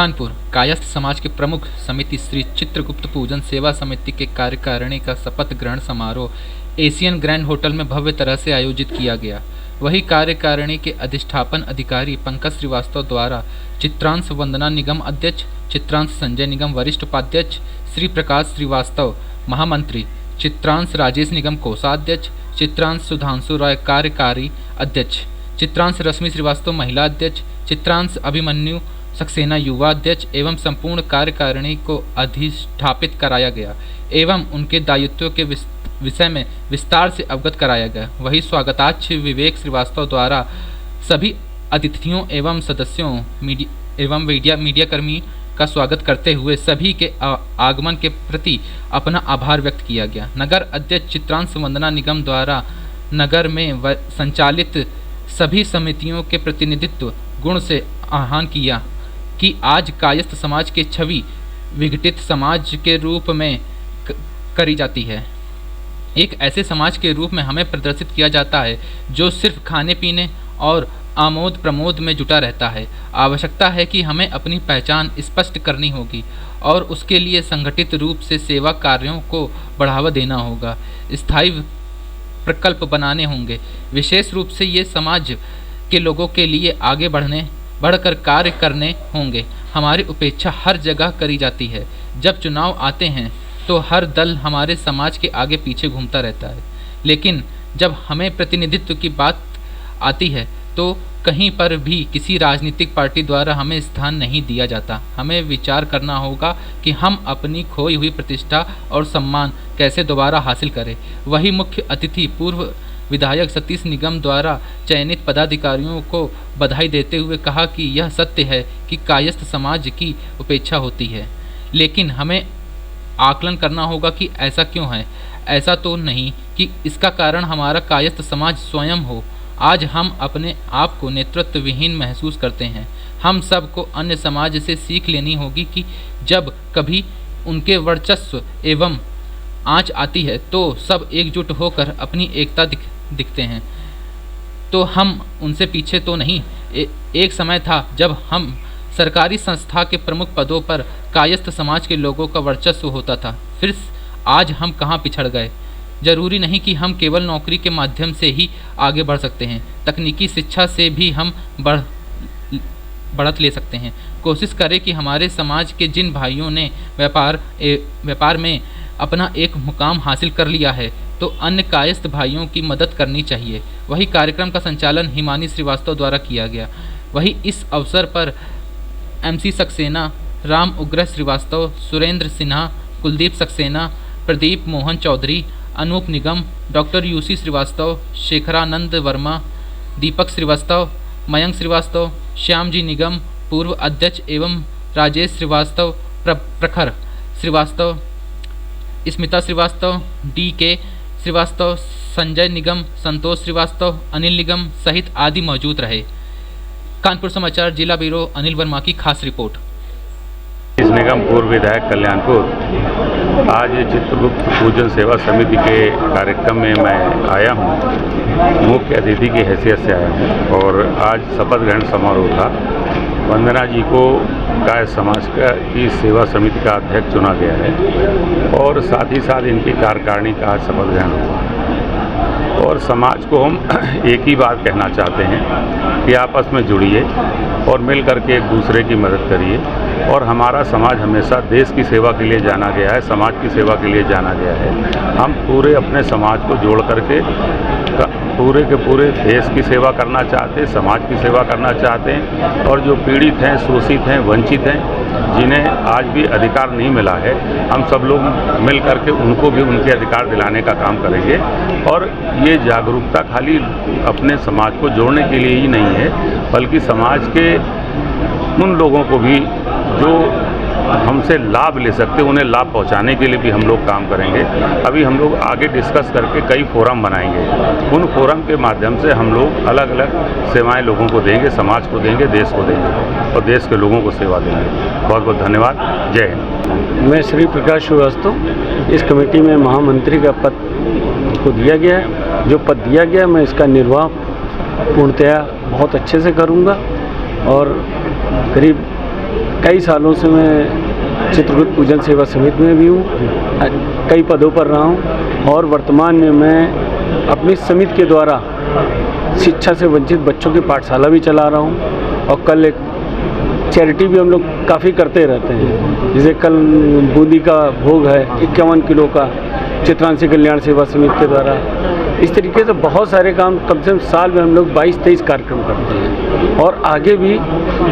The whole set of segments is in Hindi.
कानपुर कायस्थ समाज के प्रमुख समिति श्री चित्रगुप्त पूजन सेवा समिति के कार्यकारिणी का शपथ ग्रहण समारोह एशियन ग्रैंड होटल में भव्य तरह से आयोजित किया गया। वही कार्यकारिणी के अधिष्ठापन अधिकारी पंकज श्रीवास्तव द्वारा चित्रांश वंदना निगम अध्यक्ष, चित्रांश संजय निगम वरिष्ठ उपाध्यक्ष, श्री प्रकाश श्रीवास्तव महामंत्री, चित्रांश राजेश निगम कोषाध्यक्ष, चित्रांश सुधांशु राय कार्यकारी अध्यक्ष, चित्रांश रश्मि श्रीवास्तव महिला अध्यक्ष, चित्रांश अभिमन्यु सक्सेना युवा अध्यक्ष एवं संपूर्ण कार्यकारिणी को अधिष्ठापित कराया गया एवं उनके दायित्वों के विषय में विस्तार से अवगत कराया गया। वही स्वागताध्यक्ष विवेक श्रीवास्तव द्वारा सभी अतिथियों एवं सदस्यों एवं मीडिया कर्मी का स्वागत करते हुए सभी के आगमन के प्रति अपना आभार व्यक्त किया गया। नगर अध्यक्ष चित्रांश वंदना निगम द्वारा नगर में संचालित सभी समितियों के प्रतिनिधित्व गुण से आह्वान किया कि आज कायस्थ समाज के छवि विघटित समाज के रूप में करी जाती है। एक ऐसे समाज के रूप में हमें प्रदर्शित किया जाता है जो सिर्फ खाने पीने और आमोद प्रमोद में जुटा रहता है। आवश्यकता है कि हमें अपनी पहचान स्पष्ट करनी होगी और उसके लिए संगठित रूप से सेवा कार्यों को बढ़ावा देना होगा, स्थायी प्रकल्प बनाने होंगे। विशेष रूप से ये समाज के लोगों के लिए आगे बढ़कर कार्य करने होंगे। हमारी उपेक्षा हर जगह करी जाती है। जब चुनाव आते हैं तो हर दल हमारे समाज के आगे पीछे घूमता रहता है, लेकिन जब हमें प्रतिनिधित्व की बात आती है तो कहीं पर भी किसी राजनीतिक पार्टी द्वारा हमें स्थान नहीं दिया जाता। हमें विचार करना होगा कि हम अपनी खोई हुई प्रतिष्ठा और सम्मान कैसे दोबारा हासिल करें। वही मुख्य अतिथि पूर्व विधायक सतीश निगम द्वारा चयनित पदाधिकारियों को बधाई देते हुए कहा कि यह सत्य है कि कायस्थ समाज की उपेक्षा होती है, लेकिन हमें आकलन करना होगा कि ऐसा क्यों है। ऐसा तो नहीं कि इसका कारण हमारा कायस्थ समाज स्वयं हो। आज हम अपने आप को नेतृत्व विहीन महसूस करते हैं। हम सबको अन्य समाज से सीख लेनी होगी कि जब कभी उनके वर्चस्व एवं आंच आती है तो सब एकजुट होकर अपनी एकता दिखते हैं। तो हम उनसे पीछे तो नहीं। एक समय था जब हम सरकारी संस्था के प्रमुख पदों पर कायस्थ समाज के लोगों का वर्चस्व होता था। फिर आज हम कहाँ पिछड़ गए। जरूरी नहीं कि हम केवल नौकरी के माध्यम से ही आगे बढ़ सकते हैं। तकनीकी शिक्षा से भी हम बढ़त ले सकते हैं। कोशिश करें कि हमारे समाज के जिन भाइयों ने व्यापार में अपना एक मुकाम हासिल कर लिया है तो अन्य कायस्थ भाइयों की मदद करनी चाहिए। वही कार्यक्रम का संचालन हिमानी श्रीवास्तव द्वारा किया गया। वही इस अवसर पर MC सक्सेना, राम उग्र श्रीवास्तव, सुरेंद्र सिन्हा, कुलदीप सक्सेना, प्रदीप मोहन चौधरी, अनूप निगम, डॉक्टर UC श्रीवास्तव, शेखरानंद वर्मा, दीपक श्रीवास्तव, मयंक श्रीवास्तव, श्याम जी निगम पूर्व अध्यक्ष एवं राजेश श्रीवास्तव, प्रखर श्रीवास्तव, स्मिता श्रीवास्तव, DK श्रीवास्तव, संजय निगम, संतोष श्रीवास्तव, अनिल निगम सहित आदि मौजूद रहे। कानपुर समाचार जिला ब्यूरो अनिल वर्मा की खास रिपोर्ट। इस निगम पूर्व विधायक कल्याणपुर आज चित्रगुप्त पूजन सेवा समिति के कार्यक्रम में मैं आया हूँ, मुख्य अतिथि की हैसियत से आया हूँ और आज शपथ ग्रहण समारोह था। वंदना जी को कायस्थ समाज की सेवा समिति का अध्यक्ष चुना गया है और साथ ही साथ इनकी कार्यकारिणी का आज शपथ ग्रहण हुआ और समाज को हम एक ही बात कहना चाहते हैं कि आपस में जुड़िए और मिल करके एक दूसरे की मदद करिए। और हमारा समाज हमेशा देश की सेवा के लिए जाना गया है, समाज की सेवा के लिए जाना गया है। हम पूरे अपने समाज को जोड़ करके पूरे के पूरे देश की सेवा करना चाहते हैं, समाज की सेवा करना चाहते हैं और जो पीड़ित हैं, शोषित हैं, वंचित हैं, जिन्हें आज भी अधिकार नहीं मिला है, हम सब लोग मिल करके उनको भी उनके अधिकार दिलाने का काम करेंगे। और ये जागरूकता खाली अपने समाज को जोड़ने के लिए ही नहीं है, बल्कि समाज के उन लोगों को भी जो हमसे लाभ ले सकते, उन्हें लाभ पहुंचाने के लिए भी हम लोग काम करेंगे। अभी हम लोग आगे डिस्कस करके कई फोरम बनाएंगे। उन फोरम के माध्यम से हम लोग अलग अलग सेवाएं लोगों को देंगे, समाज को देंगे, देश को देंगे और देश के लोगों को सेवा देंगे। बहुत बहुत धन्यवाद। जय हिंद। मैं श्री प्रकाश श्रीवास्तव, इस कमेटी में महामंत्री का पद को दिया गया है। जो पद दिया गया मैं इसका निर्वाह पूर्णतया बहुत अच्छे से करूँगा और करीब कई सालों से मैं चित्रकूट पूजन सेवा समिति में भी हूँ, कई पदों पर रहा हूँ और वर्तमान में मैं अपनी समिति के द्वारा शिक्षा से वंचित बच्चों की पाठशाला भी चला रहा हूँ और कल एक चैरिटी भी हम लोग काफ़ी करते रहते हैं। जैसे कल बूंदी का भोग है 51 किलो का चित्रांशी कल्याण सेवा समिति के द्वारा। इस तरीके से बहुत सारे काम कम से कम साल में हम लोग 22-23 कार्यक्रम करते हैं और आगे भी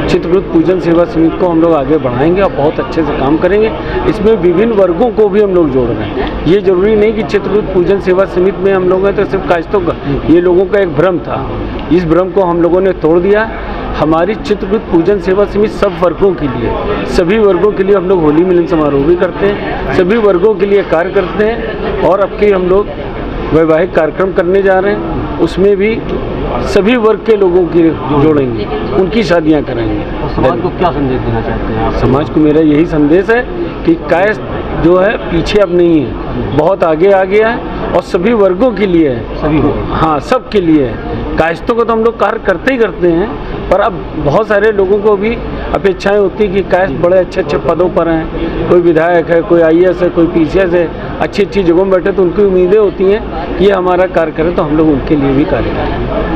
चित्रकूट पूजन सेवा समिति को हम लोग आगे बढ़ाएंगे और बहुत अच्छे से काम करेंगे। इसमें विभिन्न वर्गों को भी हम लोग जोड़ रहे हैं। ये जरूरी नहीं कि चित्रकूट पूजन सेवा समिति में हम लोग हैं तो सिर्फ कायस्थों का, ये लोगों का एक भ्रम था। इस भ्रम को हम लोगों ने तोड़ दिया। हमारी चित्रकूट पूजन सेवा समिति सब वर्गों के लिए, सभी वर्गों के लिए हम लोग होली मिलन समारोह भी करते हैं, सभी वर्गों के लिए कार्य करते हैं और अब के हम लोग वैवाहिक कार्यक्रम करने जा रहे हैं, उसमें भी सभी वर्ग के लोगों की जोड़ेंगे, उनकी शादियां कराएंगे। समाज को क्या संदेश देना चाहते हैं आप? समाज को मेरा यही संदेश है कि कायस्थ जो है पीछे अब नहीं है, बहुत आगे आ गया है और सभी वर्गों के लिए है, सभी वर्ग, हाँ सब के लिए है। कायस्थों को तो हम लोग कार्य करते ही करते हैं, पर अब बहुत सारे लोगों को भी अपेक्षाएं होती हैं कि कायस्थ बड़े अच्छे अच्छे पदों पर हैं, कोई विधायक है, कोई IAS है, कोई PCS है, अच्छी अच्छी जगहों में बैठे, तो उनकी उम्मीदें होती हैं कि ये हमारा कार्य करें, तो हम लोग उनके लिए भी कार्य करें।